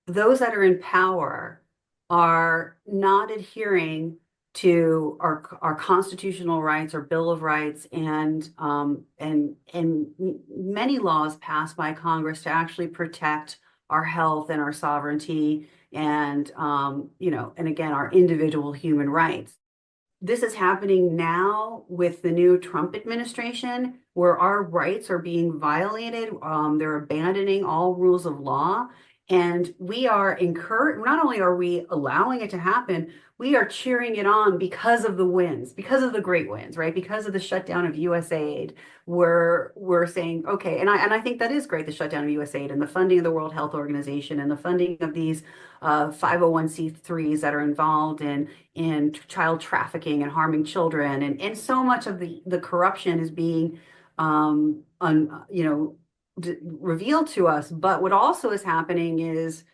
those that are in power are not adhering to our constitutional rights, our Bill of Rights, and many laws passed by Congress to actually protect our health and our sovereignty and and again our individual human rights. This is happening now with the new Trump administration, where our rights are being violated. They're abandoning all rules of law. And we are encouraged, not only are we allowing it to happen, we are cheering it on because of the wins, because of the great wins, right? Because of the shutdown of USAID. We're saying, okay, and I think that is great, the shutdown of USAID and the funding of the World Health Organization and the funding of these 501(c)(3)s that are involved in child trafficking and harming children. And so much of the corruption is being revealed to us. But what also is happening is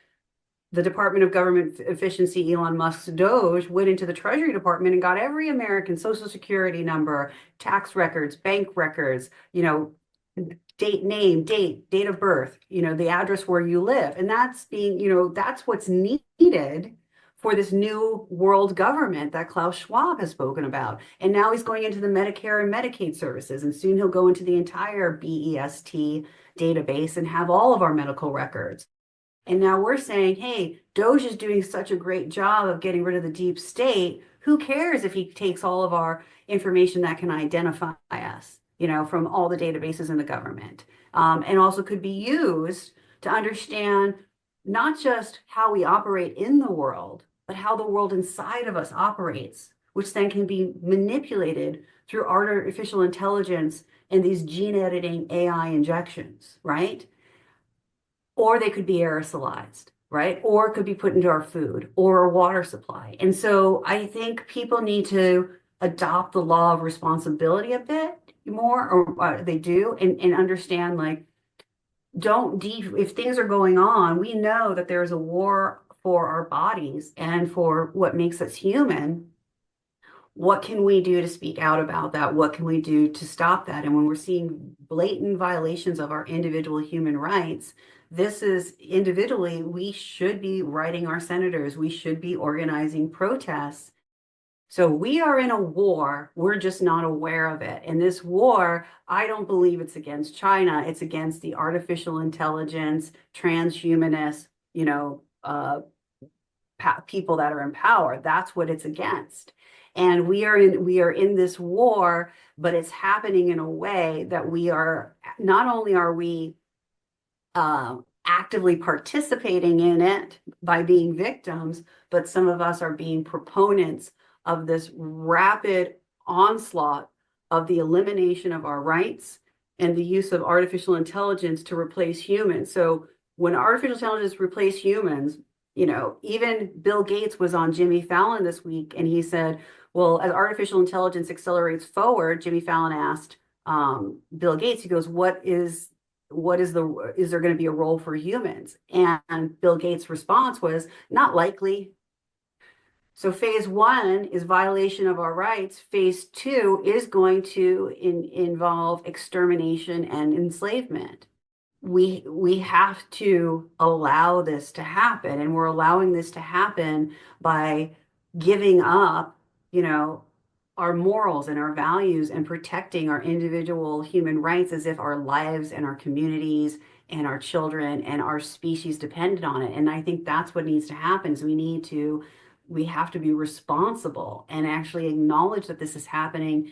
the Department of Government Efficiency, Elon Musk's Doge, went into the Treasury Department and got every American social security number, tax records, bank records, date of birth, the address where you live. And that's what's needed for this new world government that Klaus Schwab has spoken about. And now he's going into the Medicare and Medicaid services, and soon he'll go into the entire BEST database and have all of our medical records. And now we're saying, hey, Doge is doing such a great job of getting rid of the deep state. Who cares if he takes all of our information that can identify us, from all the databases in the government, and also could be used to understand not just how we operate in the world, but how the world inside of us operates, which then can be manipulated through artificial intelligence and these gene editing AI injections, right? Or they could be aerosolized, right? Or it could be put into our food or our water supply. And so I think people need to adopt the law of responsibility a bit more, or they do, and understand, like, if things are going on, we know that there's a war for our bodies and for what makes us human. What can we do to speak out about that? What can we do to stop that? And when we're seeing blatant violations of our individual human rights, this is individually, we should be writing our senators, we should be organizing protests. So we are in a war, we're just not aware of it. And this war, I don't believe it's against China, it's against the artificial intelligence, transhumanists, people that are in power. That's what it's against. And we are in this war, but it's happening in a way that we are not only are we actively participating in it by being victims, but some of us are being proponents of this rapid onslaught of the elimination of our rights and the use of artificial intelligence to replace humans. So when artificial intelligence replace humans, even Bill Gates was on Jimmy Fallon this week, and he said, well, as artificial intelligence accelerates forward, Jimmy Fallon asked Bill Gates, he goes, is there going to be a role for humans? And Bill Gates' response was, not likely. So phase one is violation of our rights. Phase two is going to involve extermination and enslavement. We have to allow this to happen, and we're allowing this to happen by giving up, our morals and our values and protecting our individual human rights as if our lives and our communities and our children and our species depended on it. And I think that's what needs to happen is we have to be responsible and actually acknowledge that this is happening,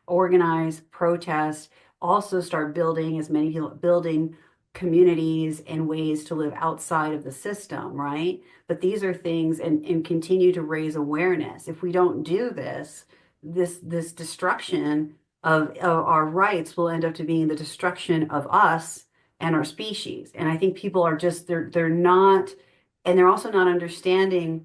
organize, protest, also start building as many people building communities and ways to live outside of the system, right? But these are things and continue to raise awareness. If we don't do this destruction of our rights will end up to being the destruction of us and our species. And I think people are just they're not, and they're also not understanding.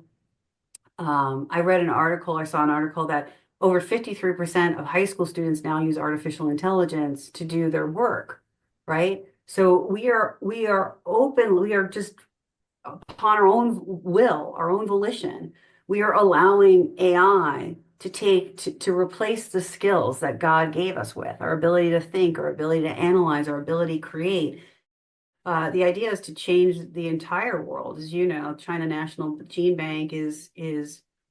I read an article, I saw an article that over 53% of high school students now use artificial intelligence to do their work, right? So we are open, we are just upon our own will, our own volition, we are allowing AI to replace the skills that God gave us with, our ability to think, our ability to analyze, our ability to create. the idea is to change the entire world. As you know, China National Gene Bank is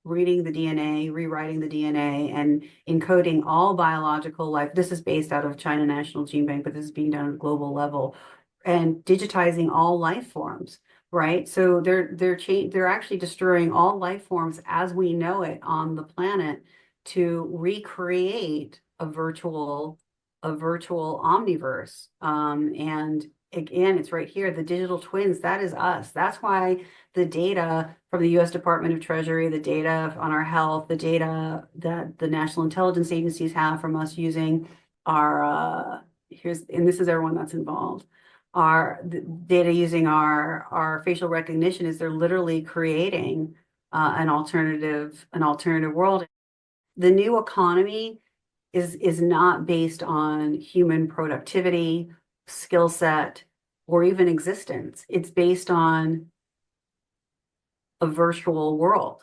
reading the DNA, rewriting the DNA, and encoding all biological life. This is based out of China National Gene Bank, but this is being done at a global level, and digitizing all life forms. Right, so they're actually destroying all life forms as we know it on the planet to recreate a virtual omniverse. And again, it's right here, the digital twins, that is us. That's why the data from the US Department of Treasury, the data on our health, the data that the national intelligence agencies have from us using our, and this is everyone that's involved, our data using our facial recognition, is they're literally creating an alternative world. The new economy is not based on human productivity, skill set, or even existence. It's based on a virtual world.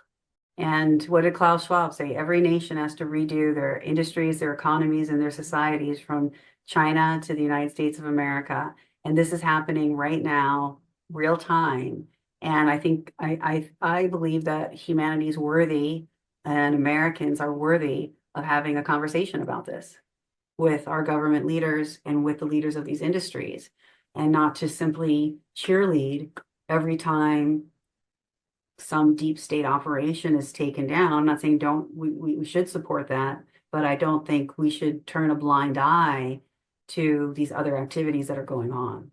And what did Klaus Schwab say? Every nation has to redo their industries, their economies, and their societies from China to the United States of America. And this is happening right now, real time. And I think I believe that humanity is worthy and Americans are worthy of having a conversation about this with our government leaders and with the leaders of these industries, and not to simply cheerlead every time some deep state operation is taken down. I'm not saying we should support that, but I don't think we should turn a blind eye to these other activities that are going on.